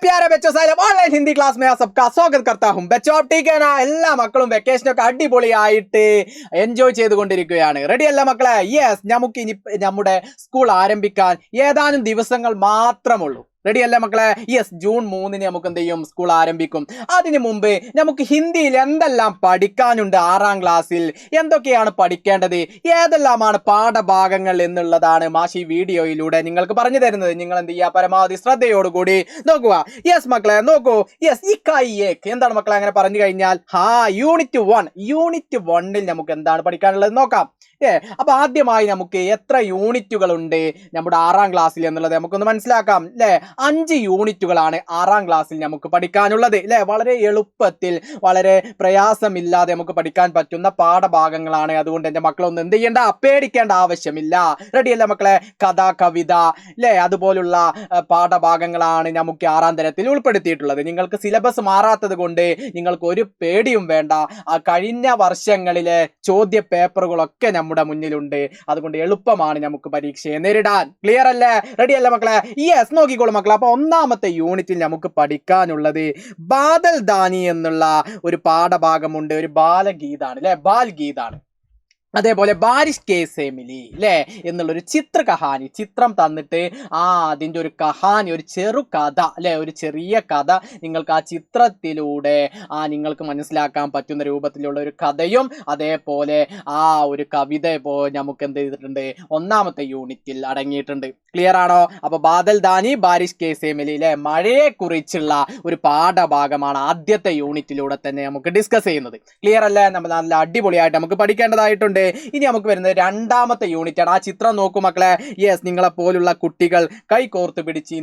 प्यारे बच्चों साहब ऑनलाइन हिंदी क्लास में सबका स्वागत करता हूं बच्चों आप ठीक है ना എല്ലാ മക്കളും വെക്കേഷനൊക്കെ അടിപൊളിയായിട്ട് എൻജോയ് ചെയ്തുകൊണ്ടിരിക്കുകയാണ് റെഡി അല്ല മക്കളെ യെസ് നമുക്ക് ഇനി നമ്മുടെ സ്കൂൾ ആരംഭിക്കാൻ ഏതാനും ദിവസങ്ങൾ മാത്രമുള്ളൂ റെഡി അല്ലേ മക്കളെ യെസ് ജൂൺ 3 നമുക്ക് എന്ത് ചെയ്യും സ്കൂൾ ആരംഭിക്കും അതിനു മുമ്പ് നമുക്ക് ഹിന്ദിയിൽ എന്തെല്ലാം പഠിക്കാനുണ്ട് 6ാം ക്ലാസ്സിൽ എന്തൊക്കെയാണ് പഠിക്കേണ്ടത് ഏതെല്ലാമാണ് പാഠഭാഗങ്ങൾ എന്നുള്ളതാണ് മാഷി വീഡിയോയിലൂടെ നിങ്ങൾക്ക് പറഞ്ഞു തരുന്നത് നിങ്ങൾ എന്ത് ചെയ്യുക പരമാവധി ശ്രദ്ധയോടുകൂടി നോക്കുക യെസ് മക്കളെ നോക്കൂ യെസ് ഇക്കായിയേക്ക് എന്താണ് മക്കളെ അങ്ങനെ പറഞ്ഞു കഴിഞ്ഞാൽ യൂണിറ്റ് 1 നമുക്ക് എന്താണ് പഠിക്കാനുള്ളത് നോക്കാം അപ്പൊ ആദ്യമായി നമുക്ക് എത്ര യൂണിറ്റുകളുണ്ട് നമ്മുടെ 6ാം ക്ലാസ്സിൽ എന്നുള്ളത് നമുക്കൊന്ന് മനസ്സിലാക്കാം അല്ലെ 5 യൂണിറ്റുകളാണ് 6ാം ക്ലാസ്സിൽ നമുക്ക് പഠിക്കാനുള്ളത് അല്ലെ വളരെ എളുപ്പത്തിൽ വളരെ പ്രയാസമില്ലാതെ നമുക്ക് പഠിക്കാൻ പറ്റുന്ന പാഠഭാഗങ്ങളാണ് അതുകൊണ്ട് എന്റെ മക്കളൊന്നും എന്ത് ചെയ്യേണ്ട പേടിക്കേണ്ട ആവശ്യമില്ല റെഡിയല്ലേ മക്കളെ കഥ കവിത അല്ലെ അതുപോലുള്ള പാഠഭാഗങ്ങളാണ് നമുക്ക് 6ാം തരത്തിൽ ഉൾപ്പെടുത്തിയിട്ടുള്ളത് നിങ്ങൾക്ക് സിലബസ് മാറാത്തത് കൊണ്ട് നിങ്ങൾക്ക് ഒരു പേടിയും വേണ്ട കഴിഞ്ഞ വർഷങ്ങളിലെ ചോദ്യ പേപ്പറുകളൊക്കെ നമ്മുടെ മുന്നിലുണ്ട് അതുകൊണ്ട് എളുപ്പമാണ് നമുക്ക് പരീക്ഷയെ നേരിടാൻ ക്ലിയർ അല്ലേ റെഡി അല്ലേ മക്കളെ യെസ് നോക്കിക്കോളൂ മക്കളെ അപ്പൊ 1ാമത്തെ യൂണിറ്റിൽ നമുക്ക് പഠിക്കാനുള്ളത് ബാദൽ ദാനി എന്നുള്ള ഒരു പാഠഭാഗമുണ്ട് ഒരു ബാലഗീതാണ് അല്ലെ ബാൽഗീതാണ് അതേപോലെ ബാരിഷ് കെ സെമിലി അല്ലേ എന്നുള്ളൊരു ചിത്ര കഹാനി ചിത്രം തന്നിട്ട് അതിൻ്റെ ഒരു കഹാനി ഒരു ചെറു കഥ അല്ലെ ഒരു ചെറിയ കഥ നിങ്ങൾക്ക് ആ ചിത്രത്തിലൂടെ നിങ്ങൾക്ക് മനസ്സിലാക്കാൻ പറ്റുന്ന രൂപത്തിലുള്ള ഒരു കഥയും അതേപോലെ ഒരു കവിത നമുക്ക് എന്ത് ചെയ്തിട്ടുണ്ട് 1ാമത്തെ യൂണിറ്റിൽ അടങ്ങിയിട്ടുണ്ട് ക്ലിയർ ആണോ അപ്പൊ ബാദൽ ദാനി ബാരിഷ് കെ സെമിലി അല്ലെ മഴയെ കുറിച്ചുള്ള ഒരു പാഠഭാഗമാണ് ആദ്യത്തെ യൂണിറ്റിലൂടെ തന്നെ നമുക്ക് ഡിസ്കസ് ചെയ്യുന്നത് ക്ലിയർ അല്ലേ നമ്മൾ നല്ല അടിപൊളിയായിട്ട് നമുക്ക് പഠിക്കേണ്ടതായിട്ടുണ്ട് ഇനി നമുക്ക് വരുന്നത് 2ാമത്തെ യൂണിറ്റ് ആണ് ആ ചിത്രം നോക്കൂ മക്കളെ യെസ് നിങ്ങളെ പോലുള്ള കുട്ടികൾ കൈകോർത്ത് പിടിച്ച്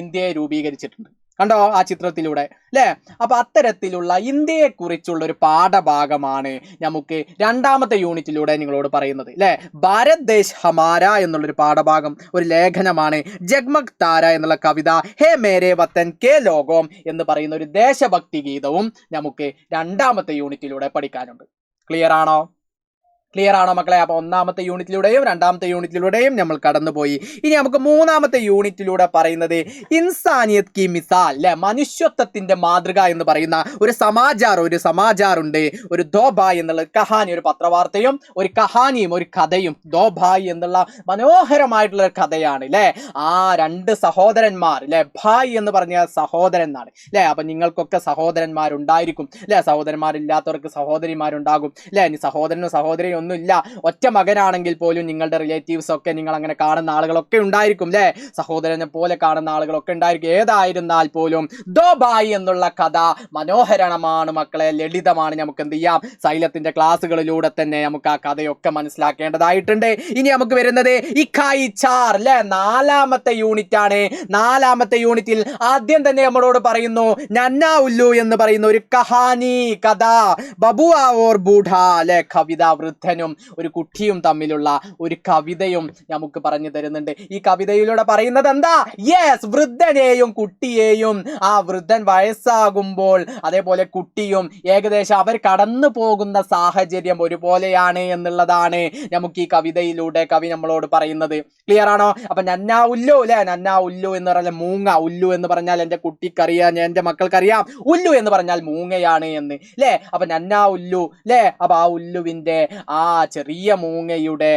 ഇന്ത്യയെ രൂപീകരിച്ചിട്ടുണ്ട് കണ്ടോ ആ ചിത്രത്തിലൂടെ അല്ലെ അപ്പൊ അത്തരത്തിലുള്ള ഇന്ത്യയെ കുറിച്ചുള്ള ഒരു പാഠഭാഗമാണ് നമുക്ക് 2ാമത്തെ യൂണിറ്റിലൂടെ നിങ്ങളോട് പറയുന്നത് അല്ലെ ഭാരത് ദേശ് ഹമാര എന്നുള്ളൊരു പാഠഭാഗം ഒരു ലേഖനമാണ് ജഗ്മഗ് താര എന്നുള്ള കവിത ഹേ മേരെ വത്തൻ കെ ലോകം എന്ന് പറയുന്ന ഒരു ദേശഭക്തി ഗീതവും നമുക്ക് 2ാമത്തെ യൂണിറ്റിലൂടെ പഠിക്കാനുണ്ട് ക്ലിയർ ആണോ മക്കളെ അപ്പൊ 1ാമത്തെ യൂണിറ്റിലൂടെയും 2ാമത്തെ യൂണിറ്റിലൂടെയും നമ്മൾ കടന്നുപോയി ഇനി നമുക്ക് 3ാമത്തെ യൂണിറ്റിലൂടെ പറയുന്നത് ഇൻസാനിയത് കി മിസാൽ അല്ലെ മനുഷ്യത്വത്തിന്റെ മാതൃക എന്ന് പറയുന്ന ഒരു സമാചാർ ഉണ്ട് ഒരു ദോഭായ് എന്നുള്ള കഹാനി ഒരു പത്രവാർത്തയും ഒരു കഹാനിയും ഒരു കഥയും ദോഭായ് എന്നുള്ള മനോഹരമായിട്ടുള്ള ഒരു കഥയാണ് അല്ലെ 2 സഹോദരന്മാർ അല്ലെ ഭായ് എന്ന് പറഞ്ഞ സഹോദരനാണ് അല്ലെ അപ്പൊ നിങ്ങൾക്കൊക്കെ സഹോദരന്മാരുണ്ടായിരിക്കും അല്ലെ സഹോദരന്മാരില്ലാത്തവർക്ക് സഹോദരിമാരുണ്ടാകും അല്ലെ ഇനി സഹോദരനും സഹോദരിയും ഒന്നുമില്ല ഒറ്റ മകനാണെങ്കിൽ പോലും നിങ്ങളുടെ റിലേറ്റീവ്സ് ഒക്കെ നിങ്ങൾ അങ്ങനെ കാണുന്ന ആളുകളൊക്കെ ഉണ്ടായിരിക്കും അല്ലെ സഹോദരനെ പോലെ കാണുന്ന ആളുകളൊക്കെ ഉണ്ടായിരിക്കും ഏതായിരുന്നാൽ പോലും ദോഭായ് എന്നുള്ള കഥ മനോഹരമാണ് മക്കളെ ലളിതമാണ് നമുക്ക് എന്ത് ചെയ്യാം സൈലത്തിന്റെ ക്ലാസ്സുകളിലൂടെ തന്നെ നമുക്ക് ആ കഥയൊക്കെ മനസ്സിലാക്കേണ്ടതായിട്ടുണ്ട് ഇനി നമുക്ക് വരുന്നത് ഇഖായി ചാർ അല്ലെ 4ാമത്തെ യൂണിറ്റ് ആണ് 4ാമത്തെ യൂണിറ്റിൽ ആദ്യം തന്നെ നമ്മളോട് പറയുന്നു നന്ന ഉല്ലു എന്ന് പറയുന്ന ഒരു കഹാനി കഥ ബബുആ ഓർ ബൂഢ അല്ലെ കവിത വൃദ്ധനും ഒരു കുട്ടിയും തമ്മിലുള്ള ഒരു കവിതയും നമുക്ക് പറഞ്ഞു തരുന്നുണ്ട് ഈ കവിതയിലൂടെ പറയുന്നത് എന്താ യെസ് വൃദ്ധനെയും കുട്ടിയെയും വൃദ്ധൻ വയസ്സാകുമ്പോൾ അതേപോലെ കുട്ടിയും ഏകദേശം അവർ കടന്നു പോകുന്ന സാഹചര്യം ഒരുപോലെയാണ് എന്നുള്ളതാണ് നമുക്ക് ഈ കവിതയിലൂടെ കവി നമ്മളോട് പറയുന്നത് ക്ലിയർ ആണോ അപ്പൊ നന്ന ഉല്ലു അല്ലെ നന്ന ഉല്ലു എന്ന് പറഞ്ഞാൽ മൂങ്ങ ഉല്ലു എന്ന് പറഞ്ഞാൽ എന്റെ കുട്ടിക്കറിയാം എന്റെ മക്കൾക്കറിയാം ഉല്ലു എന്ന് പറഞ്ഞാൽ മൂങ്ങയാണ് എന്ന് അല്ലെ അപ്പൊ നന്ന ഉല്ലു അല്ലെ അപ്പൊ ആ ഉല്ലുവിന്റെ ചെറിയ മൂങ്ങയുടെ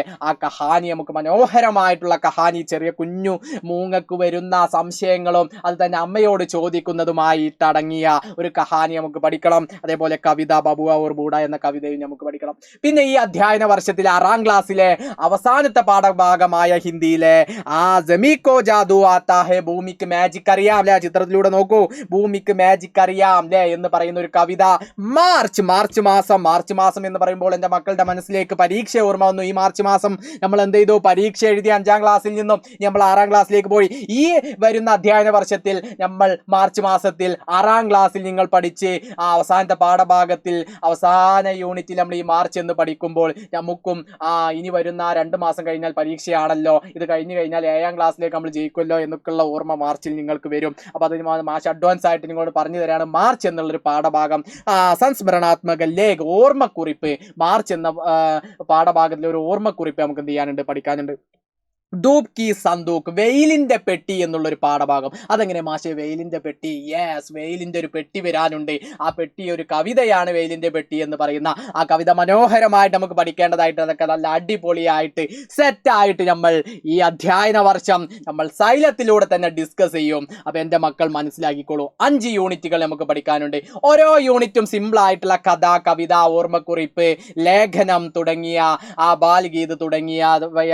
കഹാനി നമുക്ക് മനോഹരമായിട്ടുള്ള കഹാനി ചെറിയ കുഞ്ഞു മൂങ്ങക്ക് വരുന്ന സംശയങ്ങളും അത് തന്നെ അമ്മയോട് ചോദിക്കുന്നതുമായിട്ട് അടങ്ങിയ ഒരു കഹാനി നമുക്ക് പഠിക്കണം അതേപോലെ കവിത ബബുആ ഓർ ബൂഢ എന്ന കവിതയും നമുക്ക് പഠിക്കണം പിന്നെ ഈ അധ്യയന വർഷത്തിലെ 6ാം ക്ലാസ്സിലെ അവസാനത്തെ പാഠഭാഗമായ ഹിന്ദിയിലെ ജമീകോ ജാദു ആത്താ ഹെ ഭൂമിക്ക് മാജിക് അറിയാം അല്ലെ ചിത്രത്തിലൂടെ നോക്കൂ ഭൂമിക്ക് മാജിക് അറിയാം അല്ലെ എന്ന് പറയുന്ന ഒരു കവിത മാർച്ച് മാസം എന്ന് പറയുമ്പോൾ എന്റെ മക്കളുടെ മനസ്സിലേക്ക് പരീക്ഷ ഓർമ്മ വന്നു ഈ മാർച്ച് മാസം നമ്മൾ എന്ത് ചെയ്തു പരീക്ഷ എഴുതി 5ാം ക്ലാസ്സിൽ നിന്നും നമ്മൾ 6ാം ക്ലാസ്സിലേക്ക് പോയി ഈ വരുന്ന അധ്യയന വർഷത്തിൽ നമ്മൾ മാർച്ച് മാസത്തിൽ 6ാം ക്ലാസ്സിൽ നിങ്ങൾ പഠിച്ച് അവസാനത്തെ പാഠഭാഗത്തിൽ അവസാന യൂണിറ്റിൽ നമ്മൾ ഈ മാർച്ച് എന്ന് പഠിക്കുമ്പോൾ നമുക്കും ഇനി വരുന്ന 2 മാസം കഴിഞ്ഞാൽ പരീക്ഷയാണല്ലോ ഇത് കഴിഞ്ഞു കഴിഞ്ഞാൽ 7ാം ക്ലാസ്സിലേക്ക് നമ്മൾ ജയിക്കുമല്ലോ എന്നൊക്കെയുള്ള ഓർമ്മ മാർച്ചിൽ നിങ്ങൾക്ക് വരും അപ്പൊ അതിന് മാർച്ച് അഡ്വാൻസ് ആയിട്ട് നിങ്ങളോട് പറഞ്ഞു തരാണ് മാർച്ച് എന്നുള്ളൊരു പാഠഭാഗം സംസ്മരണാത്മക ലേഖ ഓർമ്മക്കുറിപ്പ് മാർച്ച് എന്ന പാഠഭാഗത്തിൽ ഒരു ഓർമ്മക്കുറിപ്പ് നമുക്ക് എന്ത് ചെയ്യാനുണ്ട് പഠിക്കാനുണ്ട് ധൂപ് കി സന്തൂക്ക്, വെയിലിന്റെ പെട്ടി എന്നുള്ളൊരു പാഠഭാഗം. അതെങ്ങനെ മാഷെ വെയിലിന്റെ പെട്ടി? യെസ്, വെയിലിന്റെ ഒരു പെട്ടി വരാനുണ്ട്. ആ പെട്ടി ഒരു കവിതയാണ്, വെയിലിന്റെ പെട്ടി എന്ന് പറയുന്ന ആ കവിത മനോഹരമായിട്ട് നമുക്ക് പഠിക്കേണ്ടതായിട്ട്, അതൊക്കെ നല്ല അടിപൊളിയായിട്ട് സെറ്റായിട്ട് നമ്മൾ ഈ അധ്യയന വർഷം നമ്മൾ സൈലത്തിലൂടെ തന്നെ ഡിസ്കസ് ചെയ്യും. അപ്പൊ എൻ്റെ മക്കൾ മനസ്സിലാക്കിക്കോളൂ, 5 യൂണിറ്റുകൾ നമുക്ക് പഠിക്കാനുണ്ട്. ഓരോ യൂണിറ്റും സിമ്പിൾ ആയിട്ടുള്ള കഥ, കവിത, ഓർമ്മക്കുറിപ്പ്, ലേഖനം തുടങ്ങിയ ആ ബാൽഗീത് തുടങ്ങിയ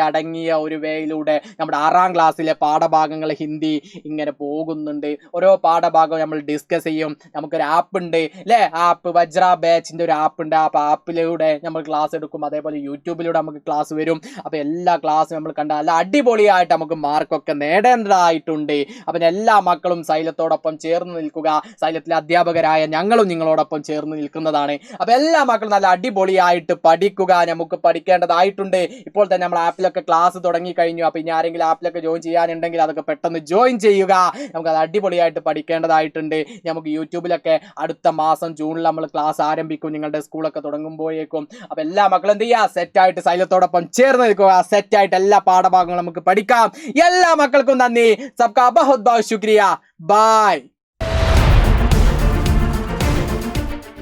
അടങ്ങിയ ഒരു യിലൂടെ നമ്മുടെ 6ാം ക്ലാസ്സിലെ പാഠഭാഗങ്ങൾ ഹിന്ദി ഇങ്ങനെ പോകുന്നുണ്ട്. ഓരോ പാഠഭാഗവും നമ്മൾ ഡിസ്കസ് ചെയ്യും. നമുക്കൊരു ആപ്പ് ഉണ്ട് അല്ലേ, ആപ്പ് വജ്ര ബാച്ചിന്റെ ഒരു ആപ്പ് ഉണ്ട്. ആ ആപ്പിലൂടെ നമ്മൾ ക്ലാസ് എടുക്കും. അതേപോലെ യൂട്യൂബിലൂടെ നമുക്ക് ക്ലാസ് വരും. അപ്പൊ എല്ലാ ക്ലാസ്സും നമ്മൾ കണ്ട നല്ല അടിപൊളിയായിട്ട് നമുക്ക് മാർക്കൊക്കെ നേടേണ്ടതായിട്ടുണ്ട്. അപ്പൊ എല്ലാ മക്കളും സൈലത്തോടൊപ്പം ചേർന്ന് നിൽക്കുക. സൈലത്തിലെ അധ്യാപകരായ ഞങ്ങളും നിങ്ങളോടൊപ്പം ചേർന്ന് നിൽക്കുന്നതാണ്. അപ്പൊ എല്ലാ മക്കളും നല്ല അടിപൊളിയായിട്ട് പഠിക്കുക. നമുക്ക് പഠിക്കേണ്ടതായിട്ടുണ്ട്. ഇപ്പോൾ തന്നെ നമ്മൾ ആപ്പിലൊക്കെ ക്ലാസ് തുടങ്ങി കഴിഞ്ഞു. അപ്പൊ ഇനി ആരെങ്കിലും ആപ്പിലൊക്കെ ജോയിൻ ചെയ്യാനുണ്ടെങ്കിൽ അതൊക്കെ പെട്ടെന്ന് ജോയിൻ ചെയ്യുക. നമുക്ക് അത് അടിപൊളിയായിട്ട് പഠിക്കേണ്ടതായിട്ടുണ്ട്. നമുക്ക് യൂട്യൂബിലൊക്കെ അടുത്ത മാസം ജൂണിൽ നമ്മൾ ക്ലാസ് ആരംഭിക്കും, നിങ്ങളുടെ സ്കൂളൊക്കെ തുടങ്ങുമ്പോഴേക്കും. അപ്പൊ എല്ലാ മക്കളും എന്ത് ചെയ്യുക, സെറ്റായിട്ട് സൈലത്തോടൊപ്പം ചേർന്ന് നിൽക്കുക. സെറ്റായിട്ട് എല്ലാ പാഠഭാഗങ്ങളും നമുക്ക് പഠിക്കാം. എല്ലാ മക്കൾക്കും നന്ദി. സബ്കാ ബഹുത് ബഹുത് ശുക്രിയ. ബൈ.